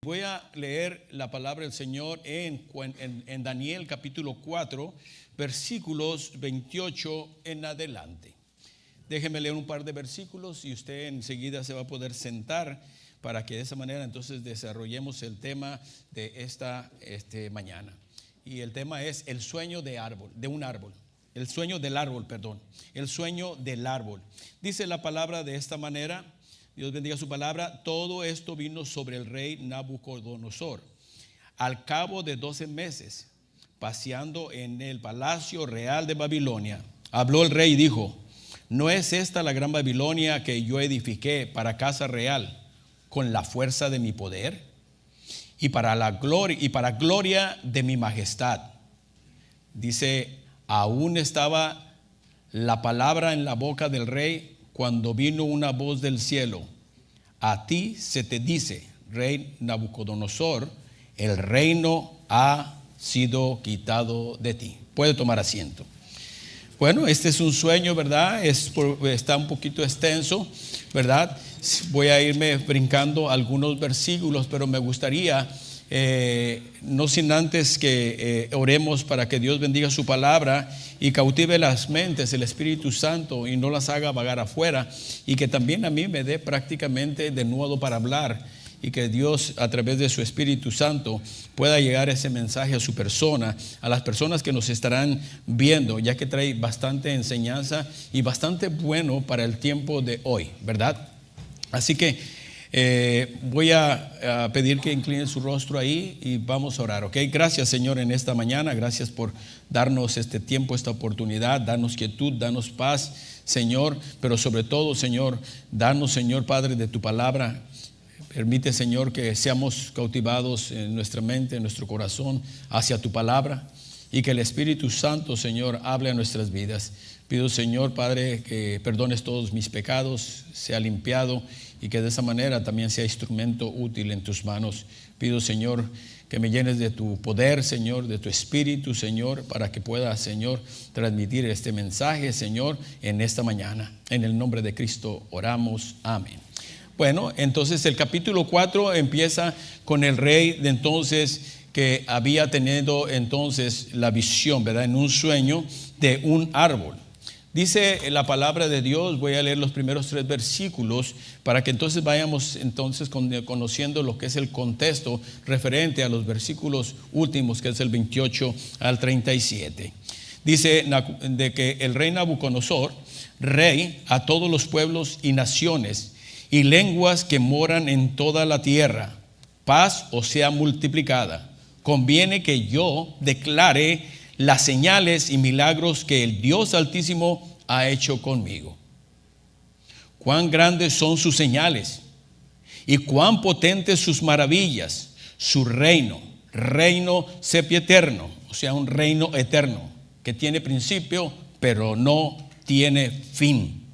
Voy a leer la palabra del Señor en Daniel capítulo 4, versículos 28 en adelante. Déjeme leer un par de versículos y usted enseguida se va a poder sentar para que de esa manera entonces desarrollemos el tema de esta mañana. Y el tema es el sueño de un árbol. El sueño del árbol, perdón. El sueño del árbol. Dice la palabra de esta manera. Dios bendiga su palabra. Todo esto vino sobre el rey Nabucodonosor. Al cabo de 12 meses, paseando en el palacio real de Babilonia, habló el rey y dijo: ¿no es esta la gran Babilonia que yo edifiqué para casa real con la fuerza de mi poder y para gloria de mi majestad? Dice: aún estaba la palabra en la boca del rey cuando vino una voz del cielo: a ti se te dice, rey Nabucodonosor, el reino ha sido quitado de ti. Puede tomar asiento. Bueno, este es un sueño, ¿verdad? Está un poquito extenso, ¿verdad? Voy a irme brincando algunos versículos, pero me gustaría, no sin antes que oremos para que Dios bendiga su palabra y cautive las mentes, el Espíritu Santo, y no las haga vagar afuera, y que también a mí me dé prácticamente de nuevo para hablar, y que Dios a través de su Espíritu Santo pueda llegar ese mensaje a su persona, a las personas que nos estarán viendo, ya que trae bastante enseñanza y bastante bueno para el tiempo de hoy, ¿verdad? Así que voy a pedir que inclinen su rostro ahí y vamos a orar, ¿ok? Gracias, Señor, en esta mañana. Gracias por darnos este tiempo, esta oportunidad. Danos quietud, danos paz, Señor. Pero sobre todo, Señor, danos, Señor, Padre, de tu palabra. Permite, Señor, que seamos cautivados en nuestra mente, en nuestro corazón, hacia tu palabra. Y que el Espíritu Santo, Señor, hable a nuestras vidas. Pido, Señor, Padre, que perdones todos mis pecados, sea limpiado, y que de esa manera también sea instrumento útil en tus manos. Pido, Señor, que me llenes de tu poder, Señor, de tu Espíritu, Señor, para que pueda, Señor, transmitir este mensaje, Señor, en esta mañana. En el nombre de Cristo oramos. Amén. Bueno, entonces el capítulo 4 empieza con el rey de entonces, que había tenido entonces la visión, ¿verdad? En un sueño de un árbol. Dice la palabra de Dios, voy a leer los primeros 3 versículos para que entonces vayamos entonces conociendo lo que es el contexto referente a los versículos últimos, que es el 28 al 37. Dice de que el rey Nabucodonosor, rey a todos los pueblos y naciones y lenguas que moran en toda la tierra, paz os sea multiplicada. Conviene que yo declare las señales y milagros que el Dios Altísimo ha hecho conmigo. Cuán grandes son sus señales y cuán potentes sus maravillas. Su reino sempiterno, o sea, un reino eterno que tiene principio pero no tiene fin,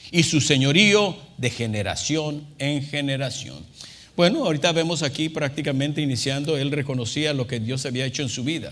y su señorío de generación en generación. Bueno, ahorita vemos aquí prácticamente iniciando, él reconocía lo que Dios había hecho en su vida.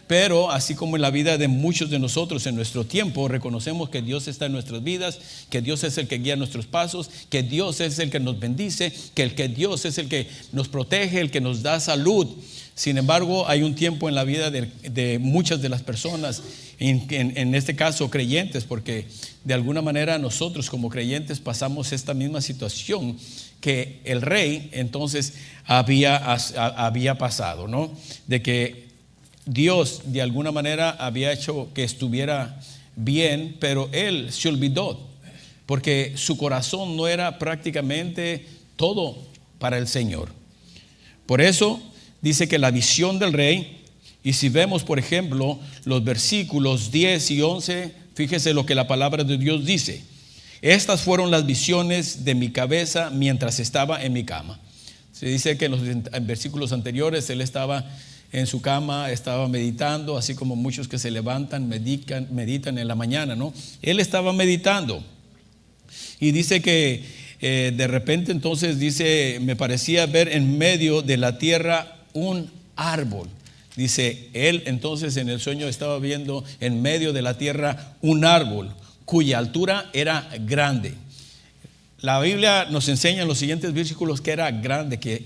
Pero así como en la vida de muchos de nosotros en nuestro tiempo, reconocemos que Dios está en nuestras vidas, que Dios es el que guía nuestros pasos, que Dios es el que nos bendice, que Dios es el que nos protege, el que nos da salud. Sin embargo, hay un tiempo en la vida de muchas de las personas, en este caso creyentes, porque de alguna manera nosotros como creyentes pasamos esta misma situación que el rey entonces había pasado, ¿no? De que Dios de alguna manera había hecho que estuviera bien, pero él se olvidó, porque su corazón no era prácticamente todo para el Señor. Por eso dice que la visión del rey, y si vemos por ejemplo los versículos 10 y 11, fíjese lo que la palabra de Dios dice: estas fueron las visiones de mi cabeza mientras estaba en mi cama. Se dice que en los versículos anteriores él estaba en su cama, estaba meditando, así como muchos que se levantan, meditan en la mañana, ¿no? Él estaba meditando y dice que de repente entonces dice, me parecía ver en medio de la tierra un árbol. Dice, él entonces en el sueño estaba viendo en medio de la tierra un árbol cuya altura era grande. la Biblia nos enseña en los siguientes versículos que era grande, que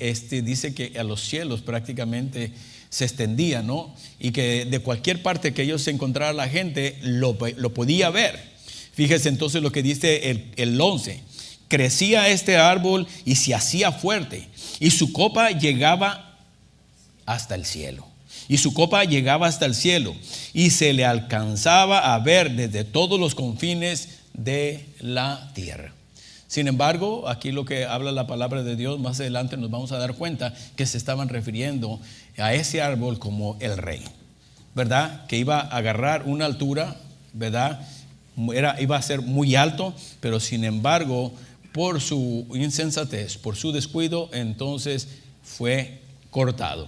dice que a los cielos prácticamente se extendía, ¿no? Y que de cualquier parte que ellos se encontrara la gente lo podía ver. Fíjese entonces lo que dice el 11. Crecía este árbol y se hacía fuerte, y su copa llegaba hasta el cielo. Y su copa llegaba hasta el cielo, y se le alcanzaba a ver desde todos los confines de la tierra. Sin embargo, aquí lo que habla la palabra de Dios, más adelante nos vamos a dar cuenta que se estaban refiriendo a ese árbol como el rey, ¿verdad? Que iba a agarrar una altura, ¿verdad? Iba a ser muy alto, pero sin embargo, por su insensatez, por su descuido, entonces fue cortado.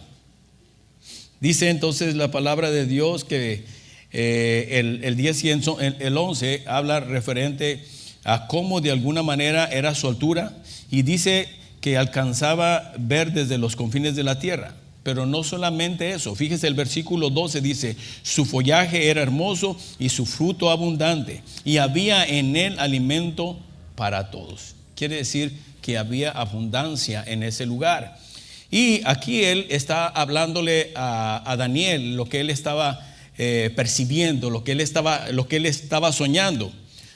Dice entonces la palabra de Dios que el 10 y el 11 habla referente a cómo de alguna manera era su altura, y dice que alcanzaba ver desde los confines de la tierra. Pero no solamente eso, fíjese el versículo 12 dice: su follaje era hermoso y su fruto abundante, y había en él alimento para todos. Quiere decir que había abundancia en ese lugar. Y aquí él está hablándole a Daniel lo que él estaba percibiendo, lo que él estaba soñando.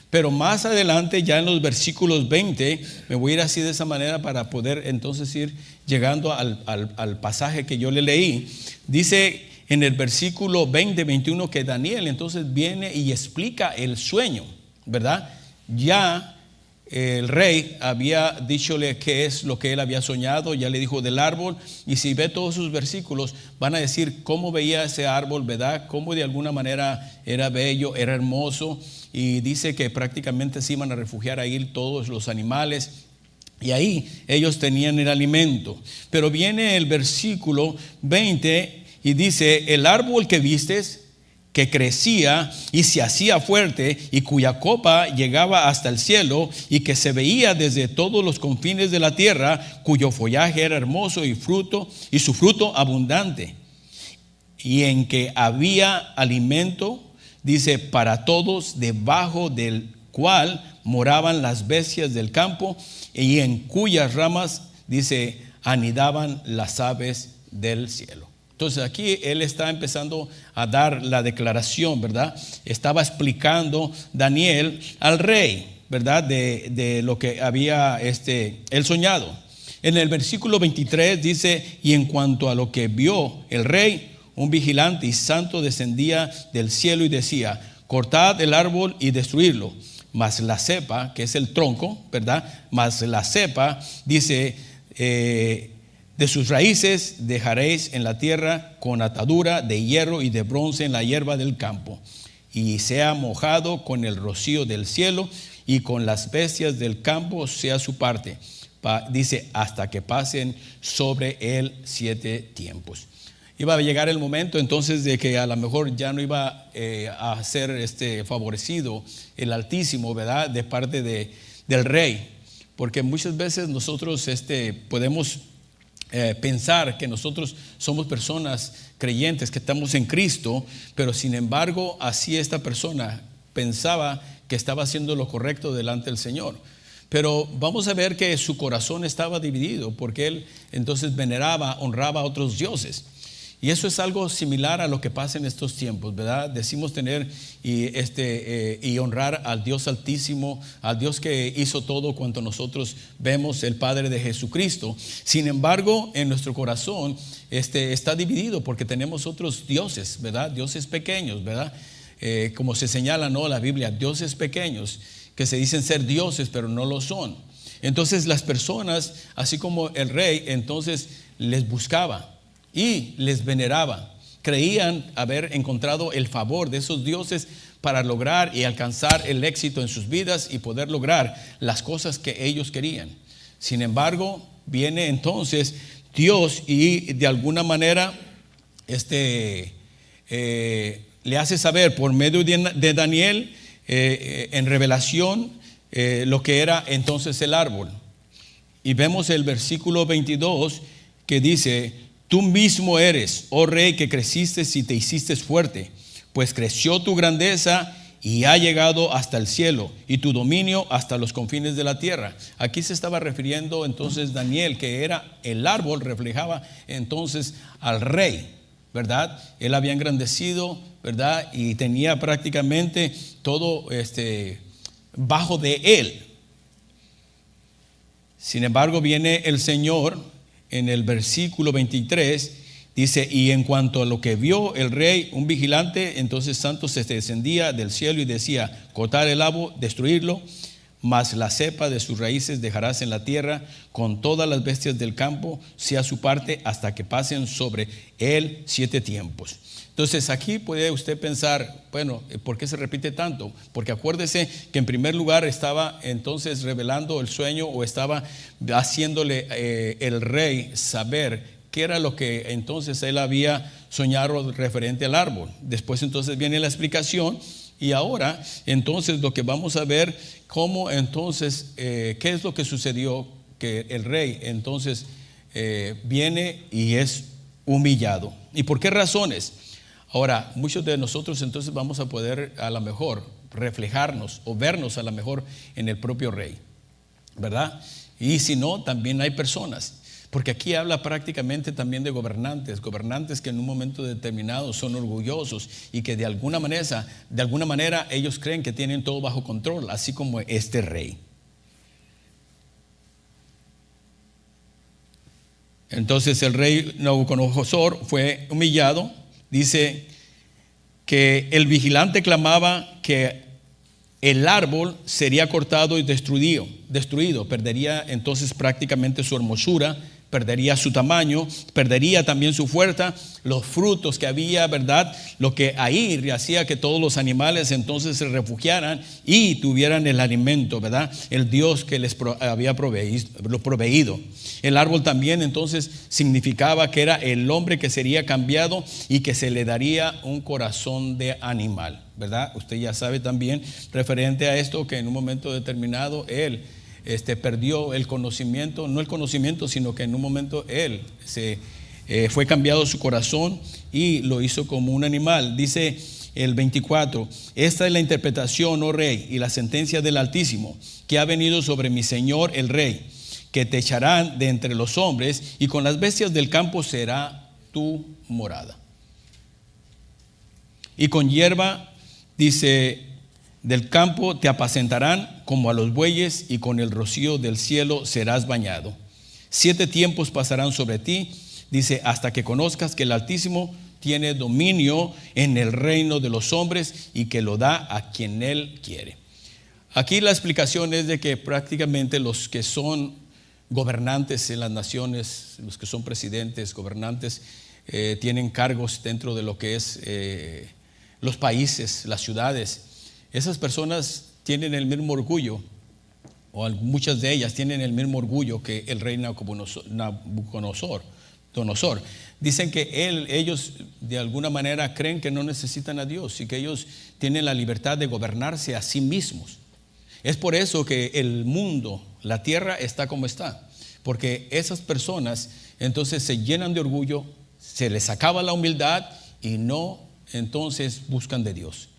Pero más adelante, ya en los versículos 20, me voy a ir así de esa manera para poder entonces ir llegando al pasaje que yo le leí. Dice en el versículo 20, 21 que Daniel entonces viene y explica el sueño, ¿verdad? Ya el rey había díchole qué es lo que él había soñado, ya le dijo del árbol, y si ve todos sus versículos van a decir cómo veía ese árbol, ¿verdad? Cómo de alguna manera era bello, era hermoso, y dice que prácticamente se iban a refugiar ahí todos los animales, y ahí ellos tenían el alimento. Pero viene el versículo 20 y dice: el árbol que vistes, que crecía y se hacía fuerte, y cuya copa llegaba hasta el cielo, y que se veía desde todos los confines de la tierra, cuyo follaje era hermoso y su fruto abundante, y en que había alimento, dice, para todos, debajo del cual moraban las bestias del campo, y en cuyas ramas, dice, anidaban las aves del cielo. Entonces aquí él está empezando a dar la declaración, ¿verdad? Estaba explicando Daniel al rey, ¿verdad? De lo que había él soñado. En el versículo 23 dice: y en cuanto a lo que vio el rey, un vigilante y santo descendía del cielo y decía: cortad el árbol y destruirlo. Mas la cepa, que es el tronco, ¿verdad? Mas la cepa, dice, de sus raíces dejaréis en la tierra con atadura de hierro y de bronce en la hierba del campo, y sea mojado con el rocío del cielo, y con las bestias del campo sea su parte. Dice, hasta que pasen sobre él 7 tiempos. Iba a llegar el momento entonces de que a lo mejor ya no iba a ser favorecido el Altísimo, ¿verdad? De parte del rey, porque muchas veces nosotros podemos pensar que nosotros somos personas creyentes, que estamos en Cristo, pero sin embargo así esta persona pensaba que estaba haciendo lo correcto delante del Señor. Pero vamos a ver que su corazón estaba dividido, porque él entonces veneraba, honraba a otros dioses. Y eso es algo similar a lo que pasa en estos tiempos, ¿verdad? Decimos tener y honrar al Dios Altísimo, al Dios que hizo todo cuanto nosotros vemos, el Padre de Jesucristo. Sin embargo, en nuestro corazón está dividido, porque tenemos otros dioses, ¿verdad? Dioses pequeños, ¿verdad? Como se señala, ¿no? La Biblia, dioses pequeños que se dicen ser dioses, pero no lo son. Entonces las personas, así como el rey, entonces les buscaba y les veneraba. Creían haber encontrado el favor de esos dioses para lograr y alcanzar el éxito en sus vidas y poder lograr las cosas que ellos querían. Sin embargo, viene entonces Dios y de alguna manera le hace saber por medio de Daniel en revelación lo que era entonces el árbol. Y vemos el versículo 22 que dice: tú mismo eres, oh rey, que creciste y te hiciste fuerte, pues creció tu grandeza y ha llegado hasta el cielo, y tu dominio hasta los confines de la tierra. Aquí se estaba refiriendo entonces Daniel, que era el árbol, reflejaba entonces al rey, ¿verdad? Él había engrandecido, ¿verdad? Y tenía prácticamente todo bajo de él. Sin embargo, viene el Señor en el versículo 23. Dice, y en cuanto a lo que vio el rey, un vigilante, entonces santo se descendía del cielo y decía, cortar el árbol, destruirlo, mas la cepa de sus raíces dejarás en la tierra, con todas las bestias del campo, sea su parte, hasta que pasen sobre él 7 tiempos. Entonces aquí puede usted pensar, bueno, ¿por qué se repite tanto? Porque acuérdese que en primer lugar estaba entonces revelando el sueño, o estaba haciéndole el rey saber qué era lo que entonces él había soñado referente al árbol. Después entonces viene la explicación, y ahora entonces lo que vamos a ver, cómo entonces, qué es lo que sucedió, que el rey entonces viene y es humillado. ¿Y por qué razones? Ahora, muchos de nosotros entonces vamos a poder a lo mejor reflejarnos o vernos a lo mejor en el propio rey, ¿verdad? Y si no, también hay personas. Porque aquí habla prácticamente también de gobernantes que en un momento determinado son orgullosos y que de alguna manera ellos creen que tienen todo bajo control, así como este rey. Entonces el rey Nabucodonosor fue humillado. Dice que el vigilante clamaba que el árbol sería cortado y destruido, perdería entonces prácticamente su hermosura, perdería su tamaño, perdería también su fuerza, los frutos que había, ¿verdad? Lo que ahí hacía que todos los animales entonces se refugiaran y tuvieran el alimento, ¿verdad? El Dios que les había proveído. El árbol también entonces significaba que era el hombre que sería cambiado y que se le daría un corazón de animal, ¿verdad? Usted ya sabe también referente a esto, que en un momento determinado él perdió el conocimiento, no el conocimiento, sino que en un momento él fue cambiado su corazón y lo hizo como un animal. Dice el 24, esta es la interpretación, oh rey, y la sentencia del Altísimo, que ha venido sobre mi señor el rey, que te echarán de entre los hombres, y con las bestias del campo será tu morada. Y con hierba, dice, del campo te apacentarán como a los bueyes, y con el rocío del cielo serás bañado. 7 tiempos pasarán sobre ti, dice, hasta que conozcas que el Altísimo tiene dominio en el reino de los hombres y que lo da a quien él quiere. Aquí la explicación es de que prácticamente los que son gobernantes en las naciones, los que son presidentes, gobernantes, tienen cargos dentro de lo que es los países, las ciudades. Esas personas tienen el mismo orgullo, o muchas de ellas tienen el mismo orgullo que el rey Nabucodonosor. Dicen que ellos de alguna manera creen que no necesitan a Dios y que ellos tienen la libertad de gobernarse a sí mismos. Es por eso que el mundo, la tierra está como está, porque esas personas entonces se llenan de orgullo, se les acaba la humildad y no entonces buscan de Dios.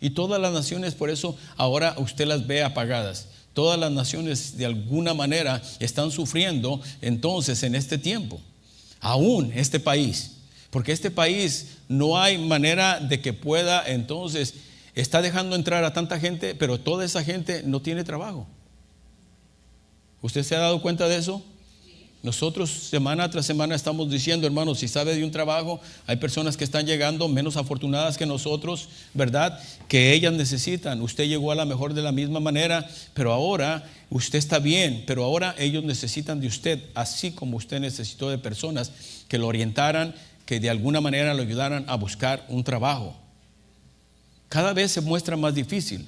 Y todas las naciones, por eso ahora usted las ve apagadas. Todas las naciones de alguna manera están sufriendo entonces en este tiempo. Aún este país, porque este país no hay manera de que pueda entonces, está dejando entrar a tanta gente, pero toda esa gente no tiene trabajo. ¿Usted se ha dado cuenta de eso? Nosotros semana tras semana estamos diciendo, hermanos, si sabe de un trabajo, hay personas que están llegando menos afortunadas que nosotros, ¿verdad? Que ellas necesitan. Usted llegó a la mejor de la misma manera, pero ahora usted está bien, pero ahora ellos necesitan de usted, así como usted necesitó de personas que lo orientaran, que de alguna manera lo ayudaran a buscar un trabajo. Cada vez se muestra más difícil,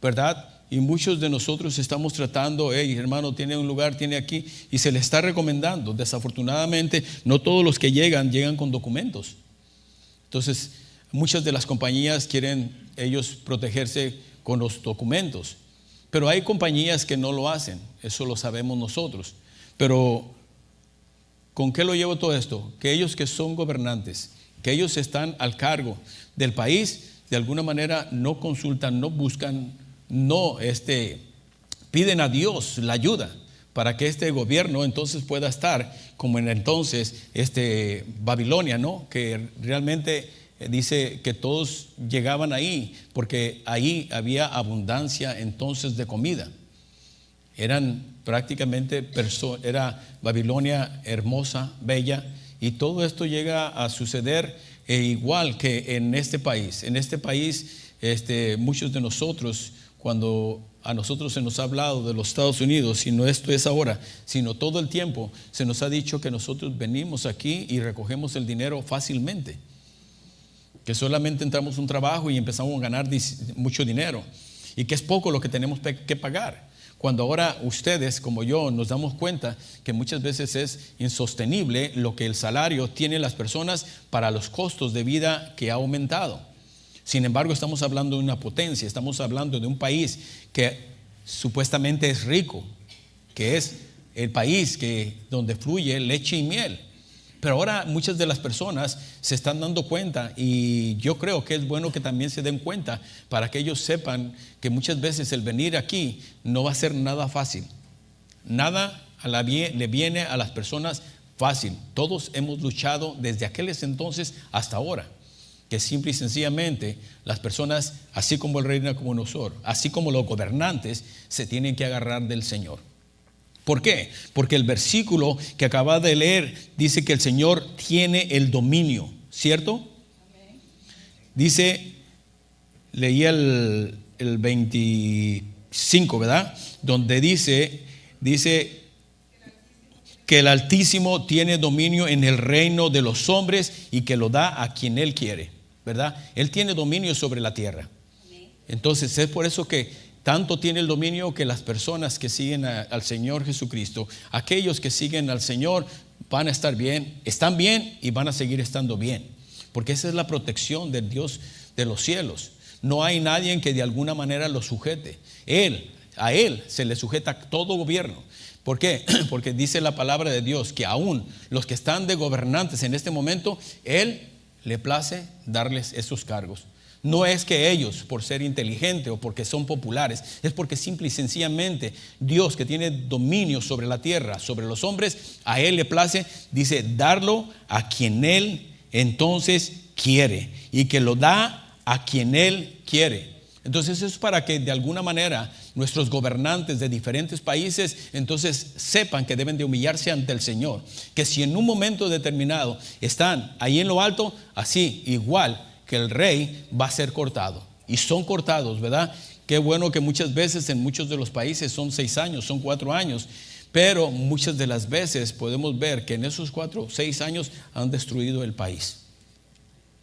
¿verdad? Y muchos de nosotros estamos tratando, hey, hermano, tiene un lugar, tiene aquí, y se le está recomendando. Desafortunadamente, no todos los que llegan con documentos. Entonces, muchas de las compañías quieren ellos protegerse con los documentos. Pero hay compañías que no lo hacen, eso lo sabemos nosotros. Pero, ¿con qué lo llevo todo esto? Que ellos que son gobernantes, que ellos están al cargo del país, de alguna manera no consultan, no buscan, no piden a Dios la ayuda para que este gobierno entonces pueda estar como en entonces Babilonia, ¿no? Que realmente dice que todos llegaban ahí porque ahí había abundancia entonces de comida. Eran prácticamente era Babilonia hermosa, bella, y todo esto llega a suceder igual que en este país. En este país, muchos de nosotros, cuando a nosotros se nos ha hablado de los Estados Unidos, y no esto es ahora, sino todo el tiempo, se nos ha dicho que nosotros venimos aquí y recogemos el dinero fácilmente, que solamente entramos a un trabajo y empezamos a ganar mucho dinero, y que es poco lo que tenemos que pagar. Cuando ahora ustedes, como yo, nos damos cuenta que muchas veces es insostenible lo que el salario tiene las personas para los costos de vida que ha aumentado. Sin embargo, estamos hablando de una potencia, estamos hablando de un país que supuestamente es rico, que es el país donde fluye leche y miel. Pero ahora muchas de las personas se están dando cuenta, y yo creo que es bueno que también se den cuenta para que ellos sepan que muchas veces el venir aquí no va a ser nada fácil. Nada le viene a las personas fácil. Todos hemos luchado desde aquellos entonces hasta ahora, que simple y sencillamente las personas, así como el rey Nabucodonosor, así como los gobernantes, se tienen que agarrar del Señor. ¿Por qué? Porque el versículo que acaba de leer dice que el Señor tiene el dominio, ¿cierto? Dice, leía el 25, ¿verdad? Donde dice que el Altísimo tiene dominio en el reino de los hombres y que lo da a quien Él quiere, ¿verdad? Él tiene dominio sobre la tierra. Entonces es por eso que tanto tiene el dominio que las personas que siguen al Señor Jesucristo, aquellos que siguen al Señor, van a estar bien, están bien y van a seguir estando bien, porque esa es la protección del Dios de los cielos. No hay nadie que de alguna manera lo sujete. A Él se le sujeta todo gobierno. ¿Por qué? Porque dice la palabra de Dios que aún los que están de gobernantes en este momento, Él le place darles esos cargos. No es que ellos, por ser inteligentes o porque son populares, es porque simple y sencillamente Dios, que tiene dominio sobre la tierra, sobre los hombres, a Él le place, dice, darlo a quien Él entonces quiere, y que lo da a quien Él quiere. Entonces eso es para que de alguna manera nuestros gobernantes de diferentes países entonces sepan que deben de humillarse ante el Señor, que si en un momento determinado están ahí en lo alto, así igual que el rey va a ser cortado, y son cortados, ¿verdad? Qué bueno que muchas veces en muchos de los países son 6 años, son 4 años, pero muchas de las veces podemos ver que en esos 4 o 6 años han destruido el país.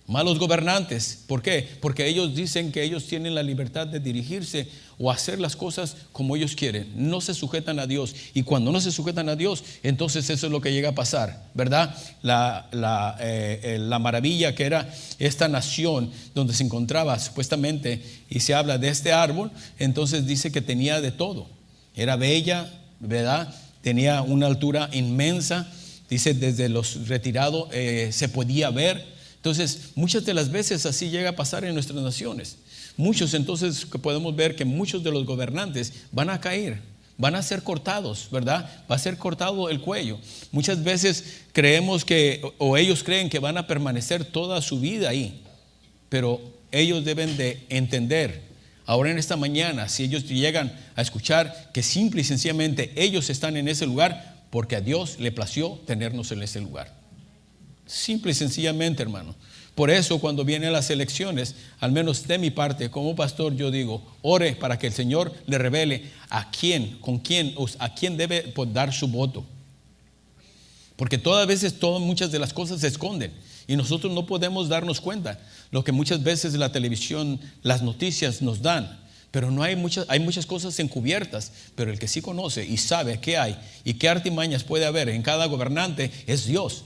Malos gobernantes, ¿por qué? Porque ellos dicen que ellos tienen la libertad de dirigirse o hacer las cosas como ellos quieren, no se sujetan a Dios, y cuando no se sujetan a Dios, entonces eso es lo que llega a pasar, ¿verdad? La maravilla que era esta nación donde se encontraba supuestamente, y se habla de este árbol, entonces dice que tenía de todo, era bella, ¿verdad? Tenía una altura inmensa, dice desde los retirados se podía ver. Entonces muchas de las veces así llega a pasar en nuestras naciones. Muchos entonces podemos ver que muchos de los gobernantes van a caer, van a ser cortados, ¿verdad? Va a ser cortado el cuello. Muchas veces creemos o ellos creen que van a permanecer toda su vida ahí, pero ellos deben de entender ahora en esta mañana, si ellos llegan a escuchar, que simple y sencillamente ellos están en ese lugar porque a Dios le plació tenernos en ese lugar. Simple y sencillamente, hermano. Por eso cuando vienen las elecciones, al menos de mi parte como pastor, yo digo, ore para que el Señor le revele a quién debe dar su voto, porque muchas de las cosas se esconden y nosotros no podemos darnos cuenta lo que muchas veces la televisión, las noticias nos dan. Pero hay muchas cosas encubiertas, pero el que sí conoce y sabe qué hay y qué artimañas puede haber en cada gobernante es Dios.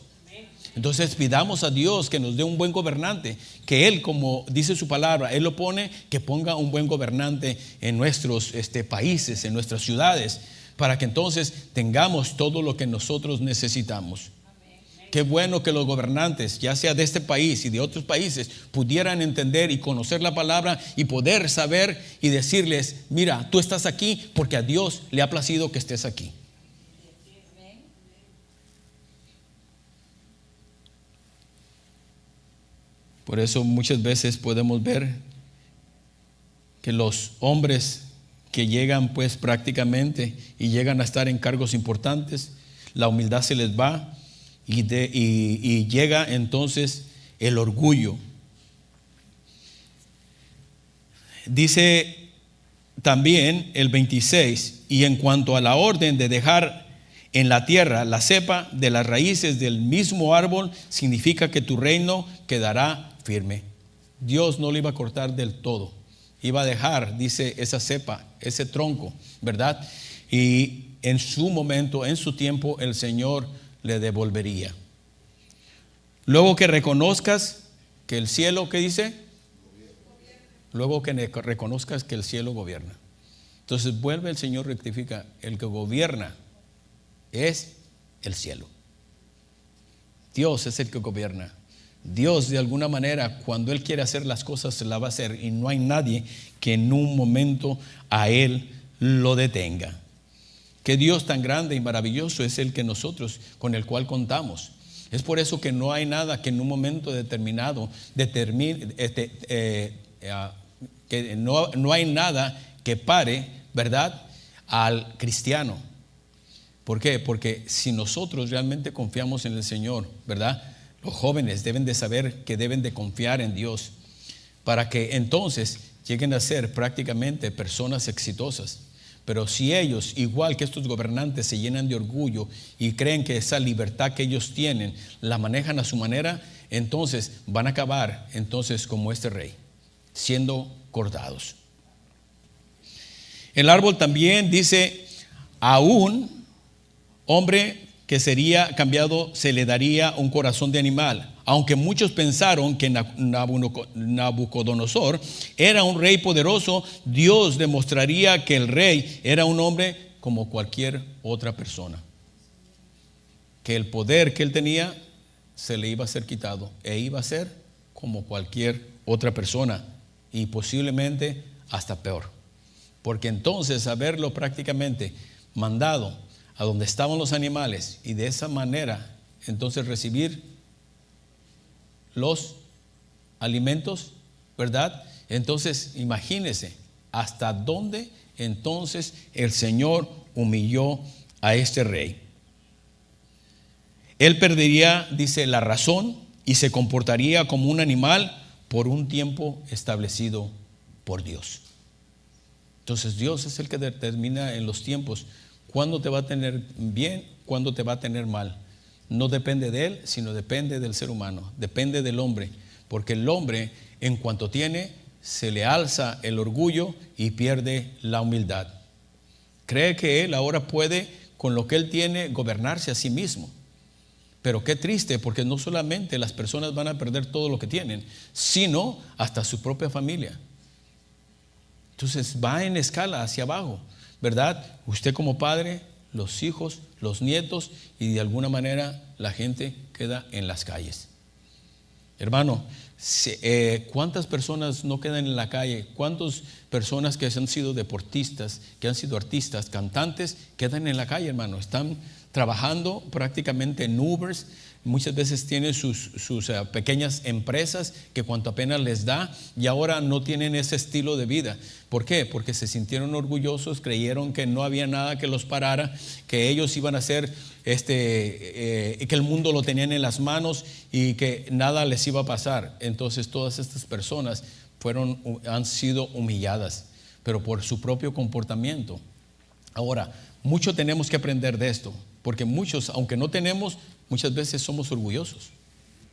Entonces pidamos a Dios que nos dé un buen gobernante, que Él, como dice su palabra, Él lo pone, que ponga un buen gobernante en nuestros países, en nuestras ciudades, para que entonces tengamos todo lo que nosotros necesitamos. Qué bueno que los gobernantes, ya sea de este país y de otros países, pudieran entender y conocer la palabra y poder saber y decirles, mira, tú estás aquí porque a Dios le ha placido que estés aquí. Por eso muchas veces podemos ver que los hombres que llegan pues prácticamente y llegan a estar en cargos importantes, la humildad se les va y llega entonces el orgullo. Dice también el 26, y en cuanto a la orden de dejar en la tierra la cepa de las raíces del mismo árbol, significa que tu reino quedará firme. Dios no lo iba a cortar del todo, iba a dejar, dice, esa cepa, ese tronco, ¿verdad? Y en su momento, en su tiempo, el Señor le devolvería. Luego que reconozcas que el cielo, ¿qué dice? Luego que reconozcas que el cielo gobierna. Entonces vuelve el Señor, rectifica, el que gobierna es el cielo. Dios es el que gobierna. Dios, de alguna manera, cuando Él quiere hacer las cosas, se las va a hacer, y no hay nadie que en un momento a Él lo detenga. Qué Dios tan grande y maravilloso es el que nosotros, con el cual contamos. Es por eso que no hay nada que en un momento determinado que no hay nada que pare, ¿verdad?, al cristiano. ¿Por qué? Porque si nosotros realmente confiamos en el Señor, ¿verdad?, los jóvenes deben de saber que deben de confiar en Dios para que entonces lleguen a ser prácticamente personas exitosas. Pero si ellos, igual que estos gobernantes, se llenan de orgullo y creen que esa libertad que ellos tienen la manejan a su manera, entonces van a acabar entonces como este rey, siendo cortados. El árbol también dice, a un hombre que sería cambiado se le daría un corazón de animal. Aunque muchos pensaron que Nabucodonosor era un rey poderoso, Dios demostraría que el rey era un hombre como cualquier otra persona. Que el poder que él tenía se le iba a ser quitado e iba a ser como cualquier otra persona, y posiblemente hasta peor. Porque entonces haberlo prácticamente mandado a donde estaban los animales y de esa manera entonces recibir los alimentos, ¿verdad? Entonces imagínese hasta dónde entonces el Señor humilló a este rey. Él perdería, dice, la razón y se comportaría como un animal por un tiempo establecido por Dios. Entonces Dios es el que determina en los tiempos cuándo te va a tener bien, cuándo te va a tener mal. No depende de él, sino depende del ser humano, depende del hombre, porque el hombre, en cuanto tiene, se le alza el orgullo y pierde la humildad. Cree que él ahora puede, con lo que él tiene, gobernarse a sí mismo. Pero qué triste, porque no solamente las personas van a perder todo lo que tienen, sino hasta su propia familia. Entonces va en escala hacia abajo, ¿verdad? Usted como padre, los hijos, los nietos, y de alguna manera la gente queda en las calles. Hermano, ¿cuántas personas no quedan en la calle? ¿Cuántas personas que han sido deportistas, que han sido artistas, cantantes, quedan en la calle, hermano? Están trabajando prácticamente en Ubers. Muchas veces tienen sus pequeñas empresas que cuanto apenas les da, y ahora no tienen ese estilo de vida. ¿Por qué? Porque se sintieron orgullosos, creyeron que no había nada que los parara, que ellos iban a ser, que el mundo lo tenían en las manos y que nada les iba a pasar. Entonces todas estas personas han sido humilladas, pero por su propio comportamiento. Ahora, mucho tenemos que aprender de esto, porque muchos, aunque no tenemos, muchas veces somos orgullosos.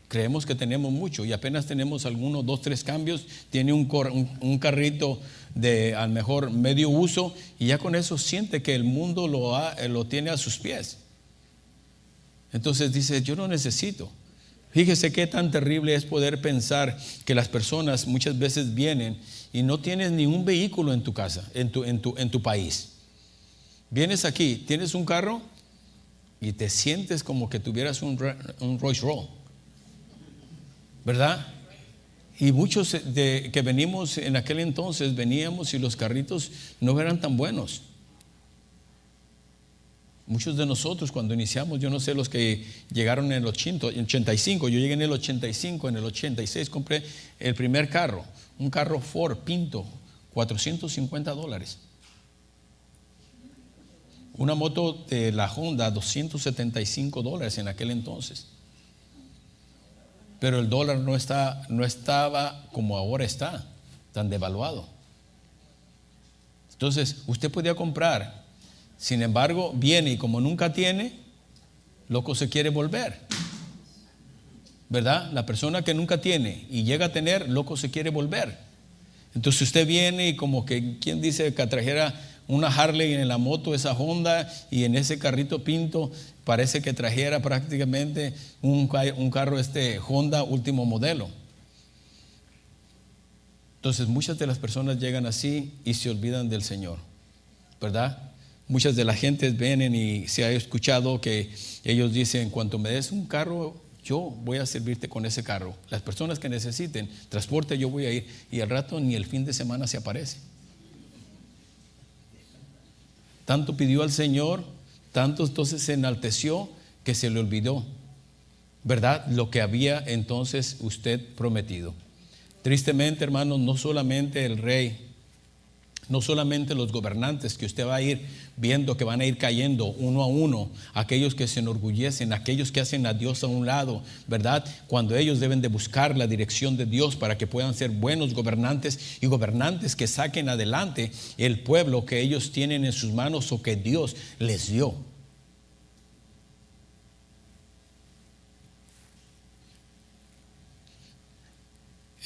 Creemos que tenemos mucho y apenas tenemos algunos 2, 3 cambios. Tiene un carrito de a lo mejor medio uso y ya con eso siente que el mundo lo tiene a sus pies. Entonces dice, yo no necesito. Fíjese qué tan terrible es poder pensar que las personas muchas veces vienen y no tienes ni un vehículo en tu casa, en tu país. Vienes aquí, tienes un carro, y te sientes como que tuvieras un Rolls Royce, ¿verdad? Y muchos que venimos en aquel entonces, veníamos y los carritos no eran tan buenos. Muchos de nosotros cuando iniciamos, yo no sé los que llegaron en el 85, yo llegué en el 85, en el 86 compré el primer carro, un carro Ford Pinto, $450. Una moto de la Honda, $275 en aquel entonces. Pero el dólar no estaba como ahora está, tan devaluado. Entonces, usted podía comprar. Sin embargo, viene y como nunca tiene, loco se quiere volver. ¿Verdad? La persona que nunca tiene y llega a tener, loco se quiere volver. Entonces usted viene y como que, ¿quién dice que trajera una Harley en la moto, esa Honda, y en ese carrito Pinto parece que trajera prácticamente un carro Honda último modelo? Entonces muchas de las personas llegan así y se olvidan del Señor, ¿verdad? Muchas de las gentes vienen y se ha escuchado que ellos dicen, cuando me des un carro, yo voy a servirte con ese carro. Las personas que necesiten transporte, yo voy a ir. Y al rato ni el fin de semana se aparece. Tanto pidió al Señor, tanto entonces se enalteció que se le olvidó, ¿verdad? Lo que había entonces usted prometido. Tristemente, hermanos, no solamente el rey, no solamente los gobernantes que usted va a ir viendo que van a ir cayendo uno a uno, aquellos que se enorgullecen, aquellos que hacen a Dios a un lado, ¿verdad? Cuando ellos deben de buscar la dirección de Dios para que puedan ser buenos gobernantes y gobernantes que saquen adelante el pueblo que ellos tienen en sus manos o que Dios les dio.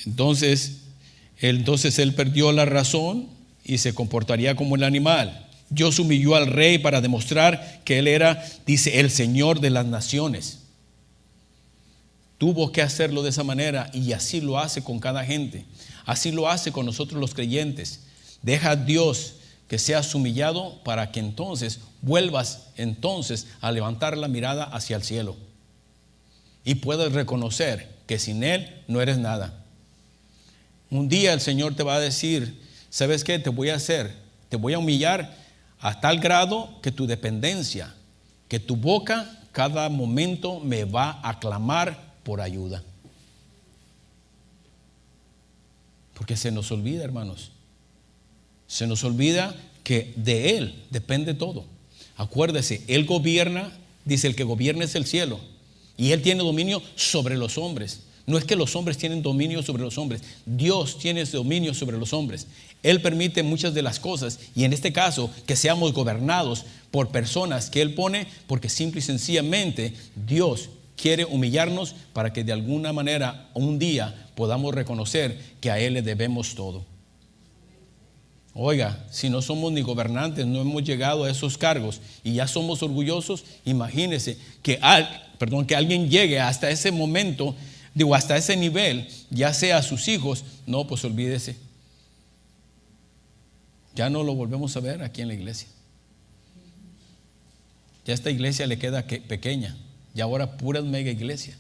Entonces él perdió la razón y se comportaría como el animal. Dios humilló al rey para demostrar que él era, dice, el Señor de las naciones. Tuvo que hacerlo de esa manera y así lo hace con cada gente. Así lo hace con nosotros los creyentes. Deja a Dios que seas humillado para que entonces vuelvas entonces a levantar la mirada hacia el cielo y puedas reconocer que sin Él no eres nada. Un día el Señor te va a decir, ¿sabes qué? Te voy a humillar a tal grado que tu dependencia, que tu boca cada momento me va a clamar por ayuda. Porque se nos olvida, hermanos. Se nos olvida que de Él depende todo. Acuérdese, Él gobierna, dice, el que gobierna es el cielo. Y Él tiene dominio sobre los hombres. No es que los hombres tienen dominio sobre los hombres. Dios tiene ese dominio sobre los hombres. Él permite muchas de las cosas y en este caso que seamos gobernados por personas que Él pone porque simple y sencillamente Dios quiere humillarnos para que de alguna manera un día podamos reconocer que a Él le debemos todo. Oiga, si no somos ni gobernantes, no hemos llegado a esos cargos y ya somos orgullosos, imagínese que alguien llegue hasta ese momento, hasta ese nivel, ya sea a sus hijos, no, pues olvídese. Ya no lo volvemos a ver aquí en la iglesia. Ya esta iglesia le queda pequeña. Y ahora puras mega iglesias.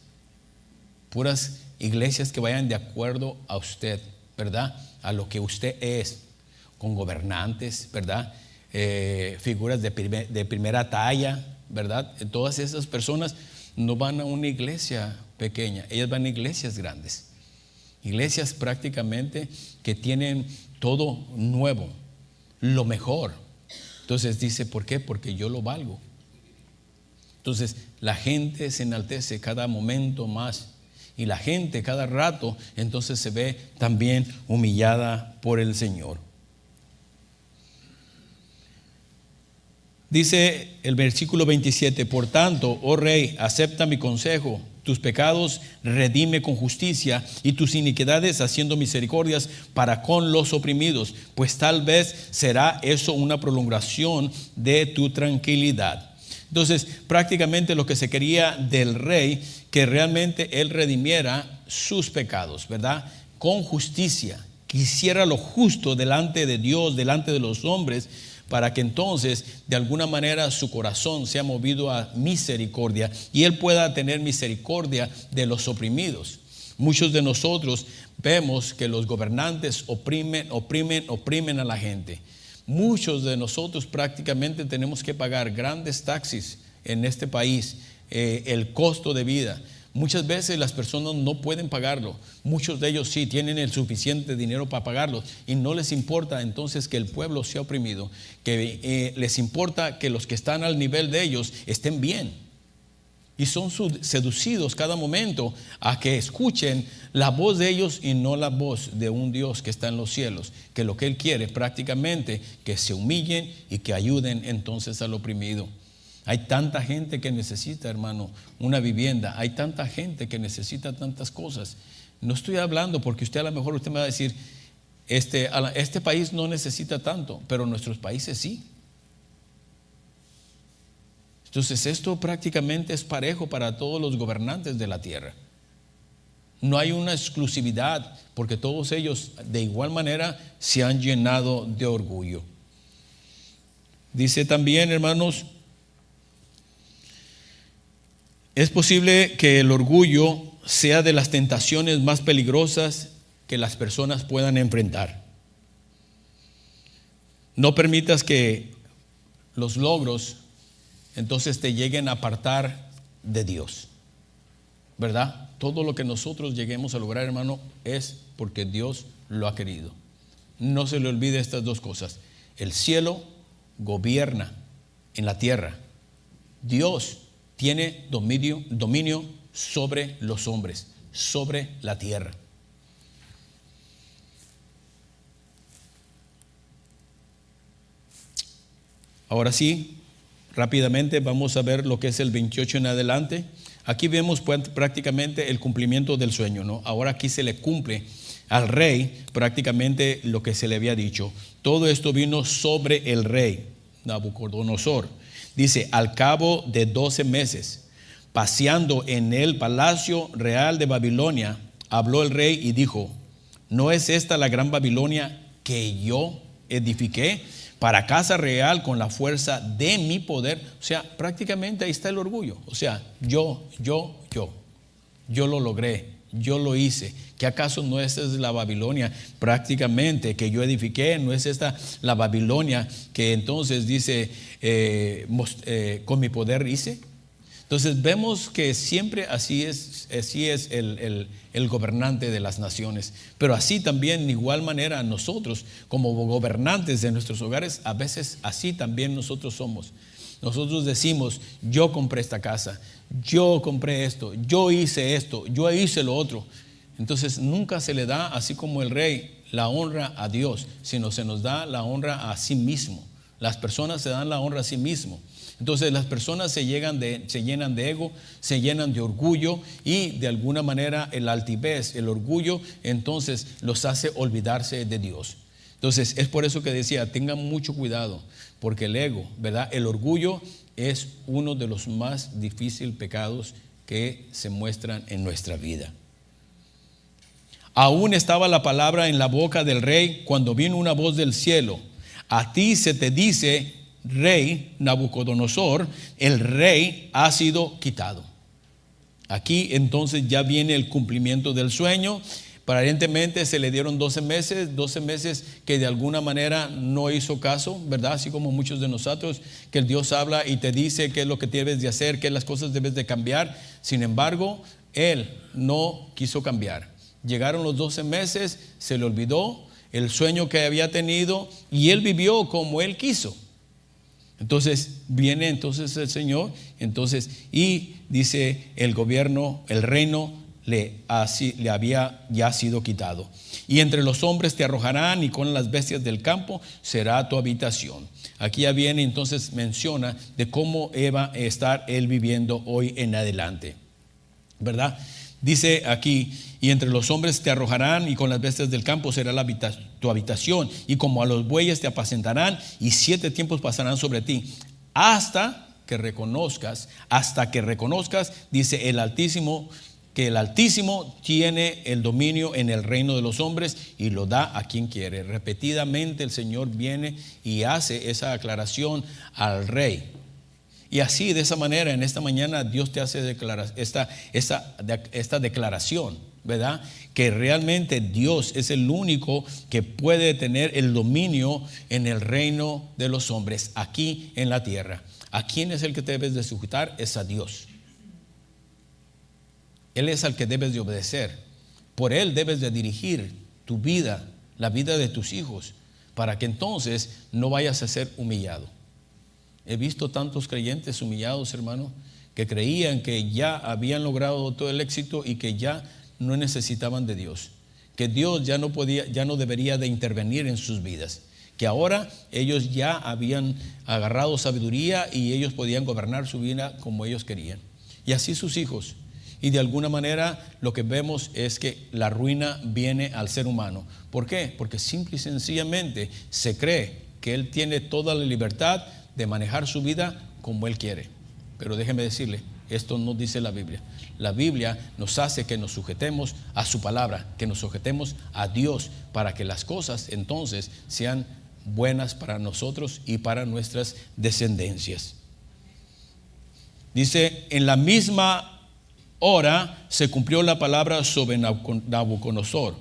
Puras iglesias que vayan de acuerdo a usted, ¿verdad? A lo que usted es. Con gobernantes, ¿verdad? Figuras de primera talla, ¿verdad? Todas esas personas no van a una iglesia pequeña, ellas van a iglesias grandes, iglesias prácticamente que tienen todo nuevo, lo mejor. Entonces dice, ¿por qué? Porque yo lo valgo. Entonces la gente se enaltece cada momento más y la gente cada rato entonces se ve también humillada por el Señor. Dice el versículo 27, por tanto, oh rey, acepta mi consejo, tus pecados redime con justicia y tus iniquidades haciendo misericordias para con los oprimidos, pues tal vez será eso una prolongación de tu tranquilidad. Entonces, prácticamente lo que se quería del rey, que realmente él redimiera sus pecados, ¿verdad? Con justicia, que hiciera lo justo delante de Dios, delante de los hombres, para que entonces de alguna manera su corazón sea movido a misericordia y Él pueda tener misericordia de los oprimidos. Muchos de nosotros vemos que los gobernantes oprimen a la gente. Muchos de nosotros prácticamente tenemos que pagar grandes taxis en este país, el costo de vida. Muchas veces las personas no pueden pagarlo. Muchos de ellos sí tienen el suficiente dinero para pagarlo y no les importa entonces que el pueblo sea oprimido, que les importa que los que están al nivel de ellos estén bien. Y son seducidos cada momento a que escuchen la voz de ellos y no la voz de un Dios que está en los cielos, que lo que Él quiere prácticamente que se humillen y que ayuden entonces al oprimido. Hay tanta gente que necesita, hermano, una vivienda. Hay tanta gente que necesita tantas cosas. No estoy hablando porque usted a lo mejor me va a decir, este país no necesita tanto, pero nuestros países sí. Entonces esto prácticamente es parejo para todos los gobernantes de la tierra. No hay una exclusividad porque todos ellos de igual manera se han llenado de orgullo. Dice también, hermanos, es posible que el orgullo sea de las tentaciones más peligrosas que las personas puedan enfrentar. No permitas que los logros entonces te lleguen a apartar de Dios, ¿verdad? Todo lo que nosotros lleguemos a lograr, hermano, es porque Dios lo ha querido. No se le olvide estas dos cosas. El cielo gobierna en la tierra. Dios tiene dominio sobre los hombres, sobre la tierra. Ahora sí, rápidamente vamos a ver lo que es el 28 en adelante. Aquí vemos prácticamente el cumplimiento del sueño, ¿no? Ahora aquí se le cumple al rey prácticamente lo que se le había dicho. Todo esto vino sobre el rey Nabucodonosor. Dice, al cabo de 12 meses, paseando en el palacio real de Babilonia, habló el rey y dijo, ¿no es esta la gran Babilonia que yo edifiqué para casa real con la fuerza de mi poder? O sea, prácticamente ahí está el orgullo. O sea, yo lo logré, yo lo hice. ¿Que acaso no esta es la Babilonia prácticamente que yo edifiqué? ¿No es esta la Babilonia que entonces dice con mi poder hice? Entonces vemos que siempre así es el gobernante de las naciones. Pero así también, de igual manera, nosotros como gobernantes de nuestros hogares, a veces así también nosotros somos. Nosotros decimos, yo compré esta casa, yo compré esto, yo hice lo otro. Entonces nunca se le da, así como el rey, la honra a Dios, sino se nos da la honra a sí mismo. Las personas se dan la honra a sí mismo. Entonces las personas se llenan de ego, se llenan de orgullo y de alguna manera el altivez, el orgullo, entonces los hace olvidarse de Dios. Entonces es por eso que decía, tengan mucho cuidado, porque el ego, ¿verdad? El orgullo es uno de los más difíciles pecados que se muestran en nuestra vida. Aún estaba la palabra en la boca del rey cuando vino una voz del cielo. A ti se te dice, rey Nabucodonosor, el rey ha sido quitado. Aquí entonces ya viene el cumplimiento del sueño. Aparentemente se le dieron 12 meses que de alguna manera no hizo caso, ¿verdad? Así como muchos de nosotros, que el Dios habla y te dice qué es lo que debes de hacer, qué las cosas debes de cambiar. Sin embargo, él no quiso cambiar. Llegaron los 12 meses, se le olvidó el sueño que había tenido y él vivió como él quiso. Entonces viene entonces el Señor, y dice el gobierno, el reino le había ya sido quitado. Y entre los hombres te arrojarán y con las bestias del campo será tu habitación. Aquí ya viene entonces menciona de cómo va a estar él viviendo hoy en adelante, ¿verdad? Dice aquí, y entre los hombres te arrojarán y con las bestias del campo será tu habitación, y como a los bueyes te apacentarán, y 7 tiempos pasarán sobre ti, hasta que reconozcas, dice el Altísimo, que el Altísimo tiene el dominio en el reino de los hombres y lo da a quien quiere. Repetidamente el Señor viene y hace esa aclaración al rey. Y así, de esa manera, en esta mañana Dios te hace esta declaración, ¿verdad? Que realmente Dios es el único que puede tener el dominio en el reino de los hombres, aquí en la tierra. ¿A quién es el que debes de sujetar? Es a Dios. Él es al que debes de obedecer. Por Él debes de dirigir tu vida, la vida de tus hijos, para que entonces no vayas a ser humillado. He visto tantos creyentes humillados, hermano, que creían que ya habían logrado todo el éxito y que ya no necesitaban de Dios, que Dios ya no debería de intervenir en sus vidas, que ahora ellos ya habían agarrado sabiduría y ellos podían gobernar su vida como ellos querían. Y así sus hijos. Y de alguna manera lo que vemos es que la ruina viene al ser humano. ¿Por qué? Porque simple y sencillamente se cree que él tiene toda la libertad de manejar su vida como él quiere. Pero déjeme decirle, esto no dice la Biblia. La Biblia nos hace que nos sujetemos a su palabra, que nos sujetemos a Dios, para que las cosas entonces sean buenas para nosotros y para nuestras descendencias. Dice, en la misma hora se cumplió la palabra sobre Nabucodonosor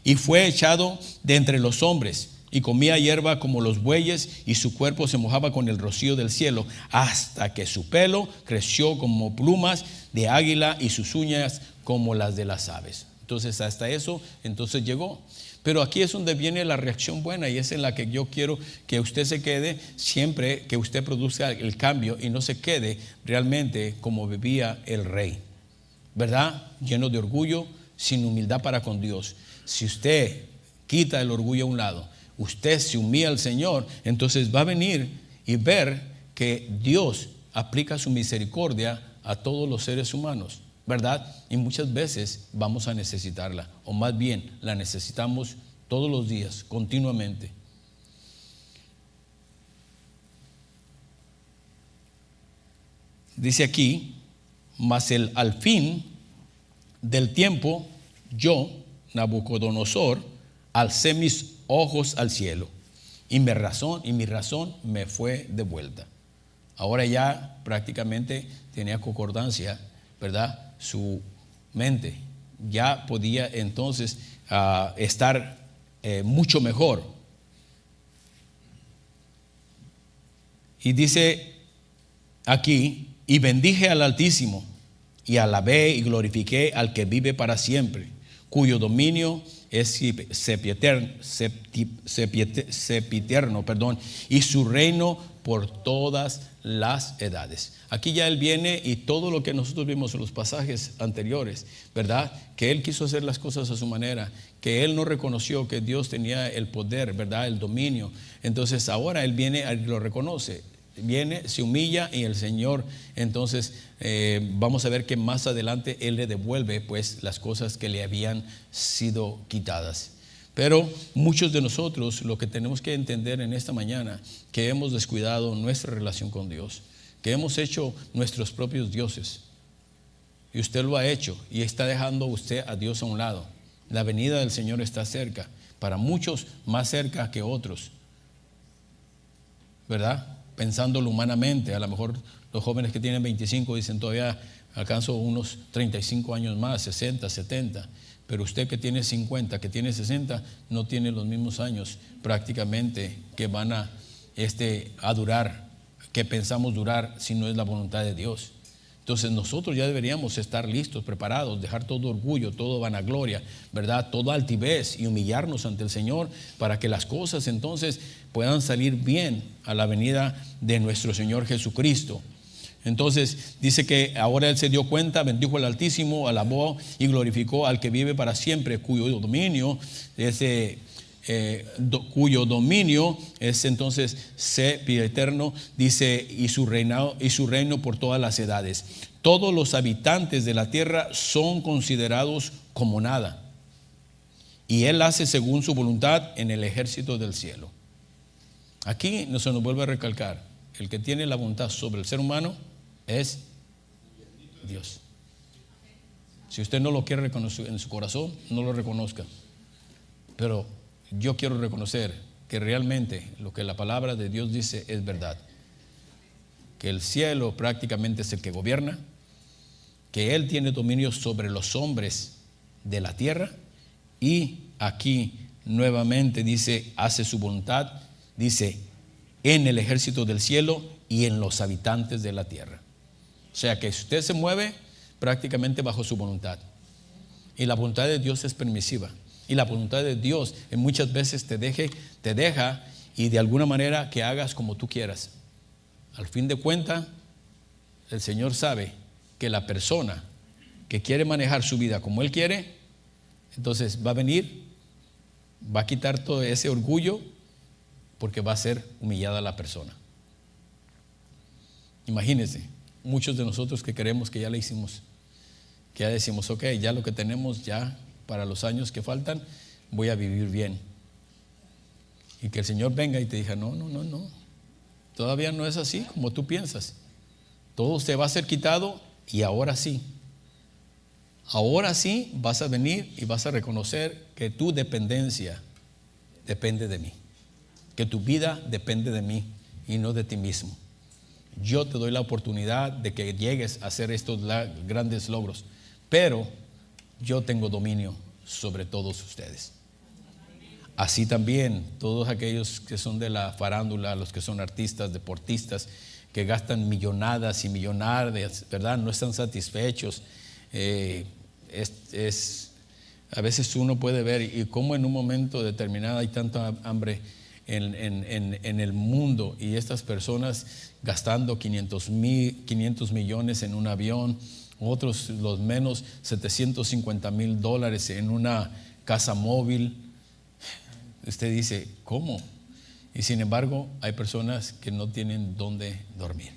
y fue echado de entre los hombres y comía hierba como los bueyes y su cuerpo se mojaba con el rocío del cielo hasta que su pelo creció como plumas de águila y sus uñas como las de las aves. Entonces hasta eso entonces llegó. Pero aquí es donde viene la reacción buena y es en la que yo quiero que usted se quede siempre que usted produzca el cambio y no se quede realmente como vivía el rey, ¿verdad? Lleno de orgullo, sin humildad para con Dios. Si usted quita el orgullo a un lado, usted se humilla al Señor, entonces va a venir y ver que Dios aplica su misericordia a todos los seres humanos, ¿verdad? Y muchas veces vamos a necesitarla, o más bien la necesitamos todos los días, continuamente. Dice aquí, mas al fin del tiempo, yo, Nabucodonosor, alcé mis ojos al cielo y mi razón me fue devuelta. Ahora ya prácticamente tenía concordancia, ¿verdad? Su mente ya podía entonces estar mucho mejor. Y dice aquí, y bendije al Altísimo y alabé y glorifiqué al que vive para siempre, cuyo dominio es sempiterno, y su reino por todas las edades. Aquí ya él viene y todo lo que nosotros vimos en los pasajes anteriores, ¿verdad? Que él quiso hacer las cosas a su manera, que él no reconoció que Dios tenía el poder, ¿verdad? El dominio. Entonces ahora él viene y lo reconoce. Viene, se humilla y el Señor entonces vamos a ver que más adelante Él le devuelve pues las cosas que le habían sido quitadas. Pero muchos de nosotros lo que tenemos que entender en esta mañana, que hemos descuidado nuestra relación con Dios, que hemos hecho nuestros propios dioses, y usted lo ha hecho y está dejando usted a Dios a un lado. La venida del Señor está cerca, para muchos más cerca que otros, ¿verdad? Pensándolo humanamente, a lo mejor los jóvenes que tienen 25 dicen todavía alcanzo unos 35 años más, 60, 70, pero usted que tiene 50, que tiene 60, no tiene los mismos años prácticamente que van a durar, que pensamos durar si no es la voluntad de Dios. Entonces nosotros ya deberíamos estar listos, preparados, dejar todo orgullo, toda vanagloria, ¿verdad? Toda altivez y humillarnos ante el Señor para que las cosas entonces puedan salir bien a la venida de nuestro Señor Jesucristo. Entonces dice que ahora él se dio cuenta, bendijo al Altísimo, alabó y glorificó al que vive para siempre, cuyo dominio es entonces sempiterno, dice, y su reino por todas las edades. Todos los habitantes de la tierra son considerados como nada, y él hace según su voluntad en el ejército del cielo. Aquí se nos vuelve a recalcar, el que tiene la voluntad sobre el ser humano es Dios. Si usted no lo quiere reconocer en su corazón, no lo reconozca. Pero yo quiero reconocer que realmente lo que la palabra de Dios dice es verdad. Que el cielo prácticamente es el que gobierna, que Él tiene dominio sobre los hombres de la tierra, y aquí nuevamente dice, hace su voluntad, dice, en el ejército del cielo y en los habitantes de la tierra. O sea que usted se mueve prácticamente bajo su voluntad. Y la voluntad de Dios es permisiva. Y la voluntad de Dios muchas veces te deja y de alguna manera que hagas como tú quieras. Al fin de cuentas, el Señor sabe que la persona que quiere manejar su vida como Él quiere, entonces va a venir, va a quitar todo ese orgullo, porque va a ser humillada la persona. Imagínense, muchos de nosotros que creemos que ya le hicimos, que ya decimos, ok, ya lo que tenemos, ya para los años que faltan, voy a vivir bien. Y que el Señor venga y te diga, no, todavía no es así como tú piensas. Todo te va a ser quitado y ahora sí vas a venir y vas a reconocer que tu dependencia depende de mí, que tu vida depende de mí y no de ti mismo. Yo te doy la oportunidad de que llegues a hacer estos grandes logros, pero yo tengo dominio sobre todos ustedes. Así también todos aquellos que son de la farándula, los que son artistas, deportistas, que gastan millonadas y millonadas, ¿verdad? No están satisfechos. A veces uno puede ver y cómo en un momento determinado hay tanta hambre en el mundo, y estas personas gastando 500 millones en un avión, otros los menos $750,000 en una casa móvil. Usted dice, ¿cómo? Y sin embargo hay personas que no tienen dónde dormir.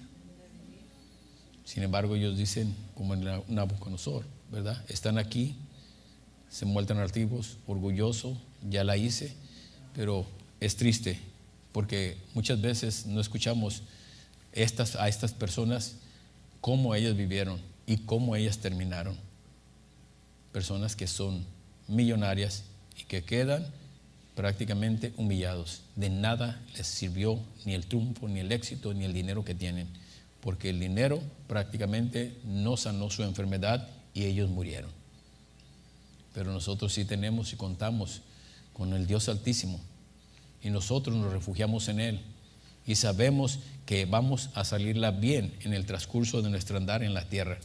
Sin embargo ellos dicen, como en Nabucodonosor, ¿verdad? Están aquí, se muestran altivos, orgullosos, ya la hice. Pero es triste porque muchas veces no escuchamos a estas personas cómo ellas vivieron y cómo ellas terminaron. Personas que son millonarias y que quedan prácticamente humillados. De nada les sirvió ni el triunfo, ni el éxito, ni el dinero que tienen, porque el dinero prácticamente no sanó su enfermedad y ellos murieron. Pero nosotros sí tenemos y contamos con el Dios Altísimo, y nosotros nos refugiamos en Él y sabemos que vamos a salirla bien en el transcurso de nuestro andar en la tierra,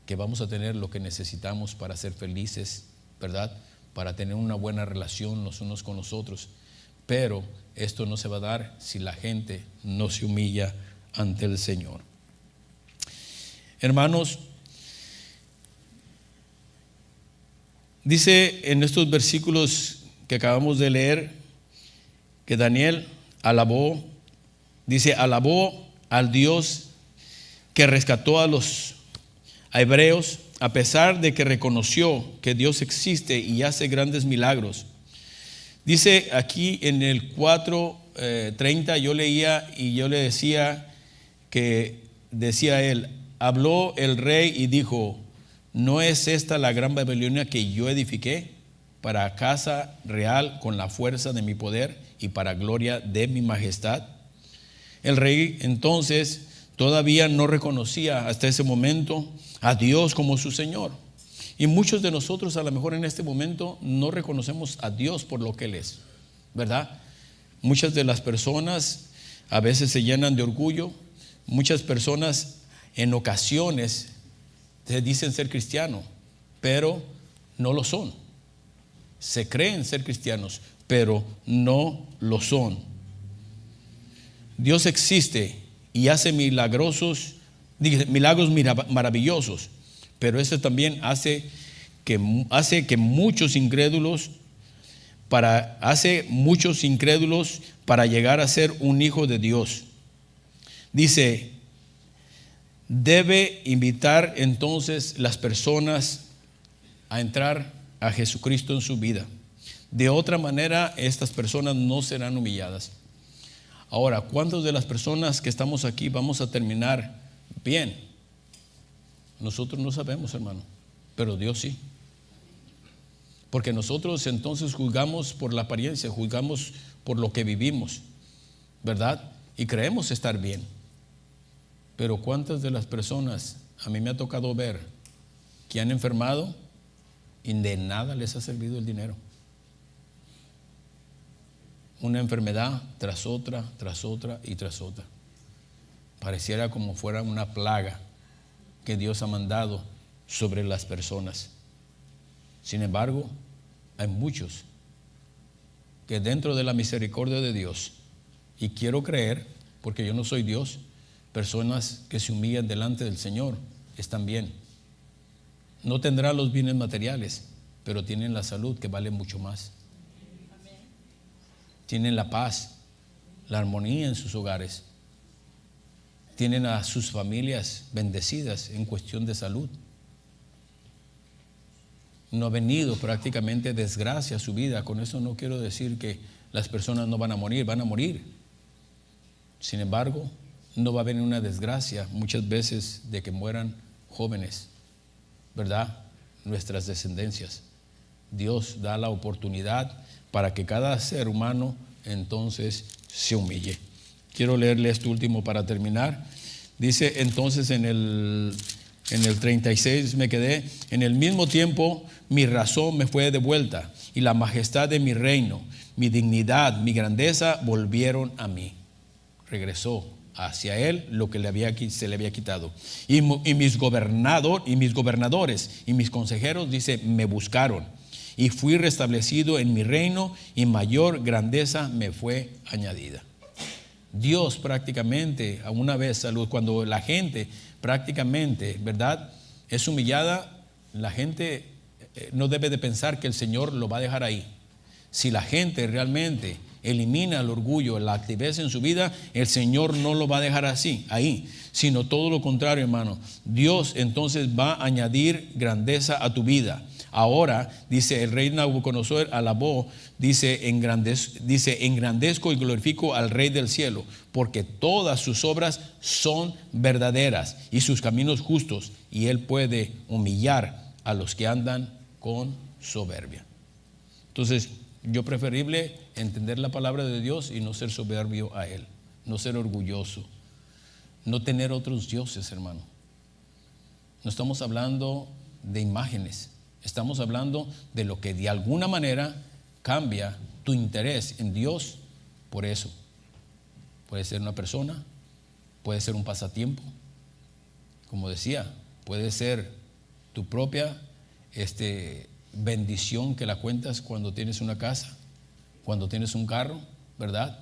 que vamos a tener lo que necesitamos para ser felices, ¿verdad? Para tener una buena relación los unos con los otros. Pero esto no se va a dar si la gente no se humilla ante el Señor. Hermanos, dice en estos versículos que acabamos de leer que Daniel alabó al Dios que rescató a los hebreos, a pesar de que reconoció que Dios existe y hace grandes milagros. Dice aquí en el 4:30, yo leía y yo le decía que decía él, habló el rey y dijo, ¿no es esta la gran Babilonia que yo edifiqué para casa real con la fuerza de mi poder y para gloria de mi majestad? El rey entonces todavía no reconocía hasta ese momento a Dios como su Señor. Y muchos de nosotros a lo mejor en este momento no reconocemos a Dios por lo que Él es, ¿verdad? Muchas de las personas a veces se llenan de orgullo. Muchas personas en ocasiones se dicen ser cristianos, pero no lo son. Se creen ser cristianos, pero no lo son. Dios existe y hace milagros maravillosos, pero eso también hace que muchos incrédulos para llegar a ser un hijo de Dios. Dice, debe invitar entonces las personas a entrar a Jesucristo en su vida. De otra manera, estas personas no serán humilladas. Ahora, ¿cuántas de las personas que estamos aquí vamos a terminar bien? Nosotros no sabemos, hermano. pero Dios sí. Porque nosotros entonces juzgamos por la apariencia, juzgamos por lo que vivimos, ¿verdad? Y creemos estar bien. Pero ¿cuántas de las personas a mí me ha tocado ver que han enfermado y de nada les ha servido el dinero? Una enfermedad tras otra y tras otra. Pareciera como fuera una plaga que Dios ha mandado sobre las personas. Sin embargo, hay muchos que dentro de la misericordia de Dios, y quiero creer, porque yo no soy Dios, personas que se humillan delante del Señor están bien. No tendrán los bienes materiales, pero tienen la salud, que vale mucho más. Tienen la paz, la armonía en sus hogares. Tienen a sus familias bendecidas en cuestión de salud. No ha venido prácticamente desgracia a su vida. Con eso no quiero decir que las personas no van a morir, van a morir. Sin embargo, no va a venir una desgracia muchas veces de que mueran jóvenes, ¿verdad? Nuestras descendencias. Dios da la oportunidad para que cada ser humano entonces se humille. Quiero leerle esto último para terminar. Dice entonces en el 36 me quedé: en el mismo tiempo mi razón me fue devuelta y la majestad de mi reino, mi dignidad, mi grandeza volvieron a mí. Regresó hacia él lo que se le había quitado. Y mis gobernadores y mis consejeros, dice, me buscaron. Y fui restablecido en mi reino y mayor grandeza me fue añadida. Dios prácticamente, a una vez, cuando la gente prácticamente, ¿verdad?, es humillada, la gente no debe de pensar que el Señor lo va a dejar ahí. Si la gente realmente elimina el orgullo, la altivez en su vida, el Señor no lo va a dejar así, ahí, sino todo lo contrario, hermano. Dios entonces va a añadir grandeza a tu vida. Ahora, dice el rey Nabucodonosor, alabó, dice, engrandezco y glorifico al Rey del cielo, porque todas sus obras son verdaderas y sus caminos justos, y él puede humillar a los que andan con soberbia. Entonces, yo preferible entender la palabra de Dios y no ser soberbio a él, no ser orgulloso, no tener otros dioses, hermano. No estamos hablando de imágenes. Estamos hablando de lo que de alguna manera cambia tu interés en Dios por eso. Puede ser una persona, puede ser un pasatiempo, como decía, puede ser tu propia bendición que la cuentas cuando tienes una casa, cuando tienes un carro, ¿verdad?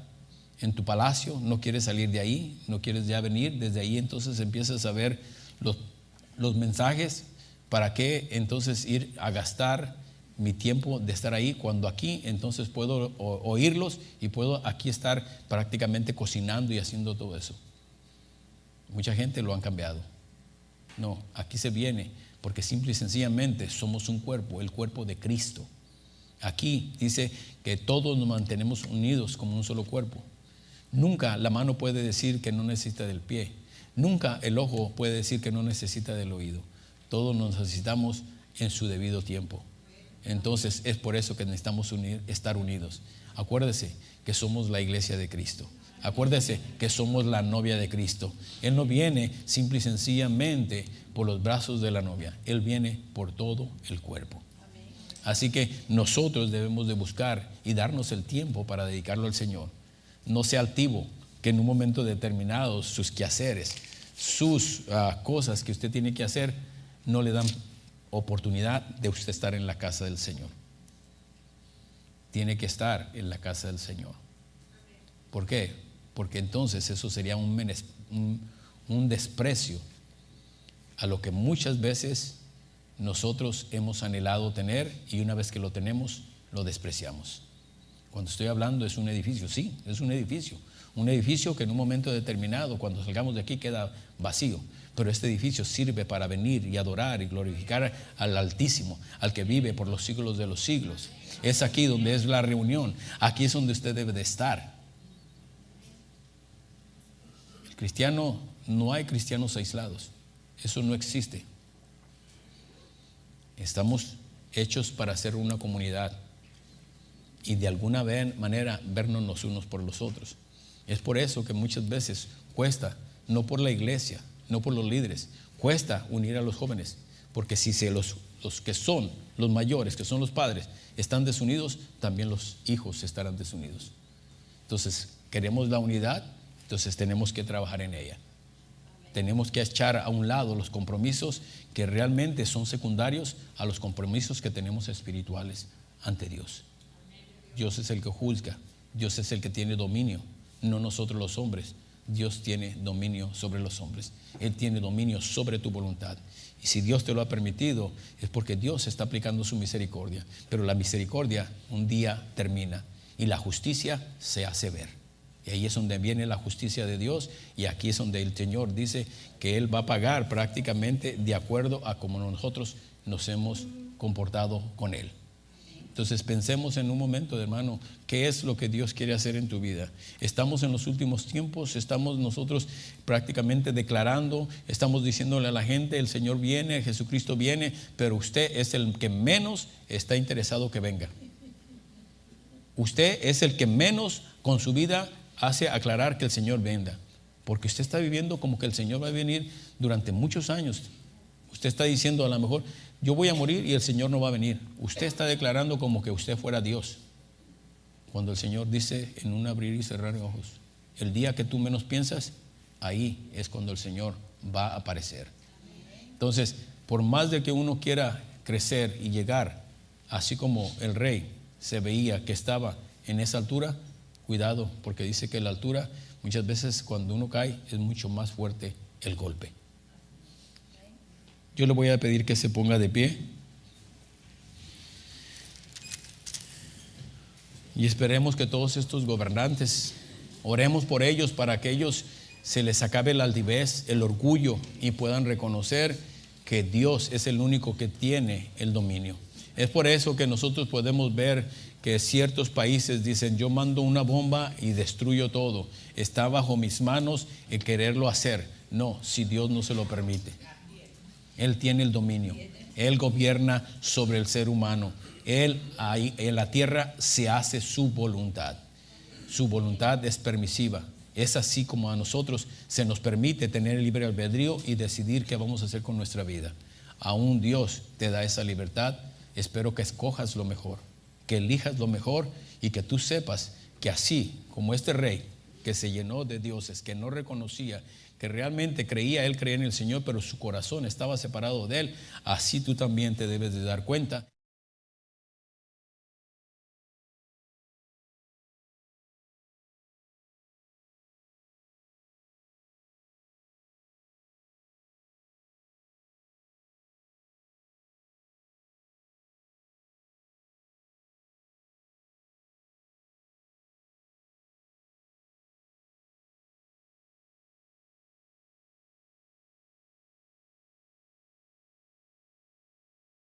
En tu palacio, no quieres salir de ahí, no quieres ya venir, desde ahí entonces empiezas a ver los mensajes. ¿Para qué entonces ir a gastar mi tiempo de estar ahí cuando aquí entonces puedo oírlos y puedo aquí estar prácticamente cocinando y haciendo todo eso? Mucha gente lo han cambiado. No, aquí se viene porque simple y sencillamente somos un cuerpo, el cuerpo de Cristo. Aquí dice que todos nos mantenemos unidos como un solo cuerpo. Nunca la mano puede decir que no necesita del pie. Nunca el ojo puede decir que no necesita del oído. Todos nos necesitamos en su debido tiempo. Entonces es por eso que necesitamos estar unidos. Acuérdese que somos la iglesia de Cristo. Acuérdese que somos la novia de Cristo. Él no viene simple y sencillamente por los brazos de la novia. Él viene por todo el cuerpo. Así que nosotros debemos de buscar y darnos el tiempo para dedicarlo al Señor. No sea altivo, que en un momento determinado sus quehaceres, sus cosas que usted tiene que hacer, no le dan oportunidad de usted estar en la casa del Señor. Tiene que estar en la casa del Señor. ¿Por qué? Porque entonces eso sería un desprecio a lo que muchas veces nosotros hemos anhelado tener, y una vez que lo tenemos, lo despreciamos. Cuando estoy hablando es un edificio, sí, es un edificio que en un momento determinado, cuando salgamos de aquí, queda vacío. Pero este edificio sirve para venir y adorar y glorificar al Altísimo, al que vive por los siglos de los siglos. Es aquí donde es la reunión. Aquí es donde usted debe de estar. El cristiano, no hay cristianos aislados. Eso no existe. Estamos hechos para ser una comunidad y de alguna manera vernos los unos por los otros. Es por eso que muchas veces cuesta, no por la iglesia, no por los líderes, cuesta unir a los jóvenes, porque si los que son los mayores, que son los padres, están desunidos, también los hijos estarán desunidos. Entonces, queremos la unidad, entonces tenemos que trabajar en ella. Tenemos que echar a un lado los compromisos que realmente son secundarios a los compromisos que tenemos espirituales ante Dios. Dios es el que juzga, Dios es el que tiene dominio, no nosotros los hombres. Dios tiene dominio sobre los hombres. Él tiene dominio sobre tu voluntad. Y si Dios te lo ha permitido, es porque Dios está aplicando su misericordia. Pero la misericordia un día termina y la justicia se hace ver. Y ahí es donde viene la justicia de Dios, y aquí es donde el Señor dice que Él va a pagar prácticamente de acuerdo a cómo nosotros nos hemos comportado con Él. Entonces pensemos en un momento, hermano, ¿qué es lo que Dios quiere hacer en tu vida? Estamos en los últimos tiempos, estamos nosotros prácticamente declarando, estamos diciéndole a la gente, el Señor viene, Jesucristo viene, pero usted es el que menos está interesado que venga. Usted es el que menos con su vida hace aclarar que el Señor venga, porque usted está viviendo como que el Señor va a venir durante muchos años. Usted está diciendo a lo mejor, yo voy a morir y el Señor no va a venir. Usted está declarando como que usted fuera Dios, cuando el Señor dice en un abrir y cerrar de ojos, el día que tú menos piensas, ahí es cuando el Señor va a aparecer. Entonces, por más de que uno quiera crecer y llegar, así como el rey se veía que estaba en esa altura, cuidado, porque dice que la altura, muchas veces cuando uno cae, es mucho más fuerte el golpe. Yo le voy a pedir que se ponga de pie y esperemos que todos estos gobernantes, oremos por ellos para que ellos se les acabe la altivez, el orgullo, y puedan reconocer que Dios es el único que tiene el dominio. Es por eso que nosotros podemos ver que ciertos países dicen, yo mando una bomba y destruyo todo. Está bajo mis manos el quererlo hacer. No, si Dios no se lo permite. Él tiene el dominio. Él gobierna sobre el ser humano. Él ahí en la tierra se hace su voluntad. Su voluntad es permisiva. Es así como a nosotros se nos permite tener el libre albedrío y decidir qué vamos a hacer con nuestra vida. Aún Dios te da esa libertad. Espero que escojas lo mejor, que elijas lo mejor y que tú sepas que así como este rey que se llenó de dioses, que no reconocía, que realmente creía en el Señor, pero su corazón estaba separado de Él, así tú también te debes de dar cuenta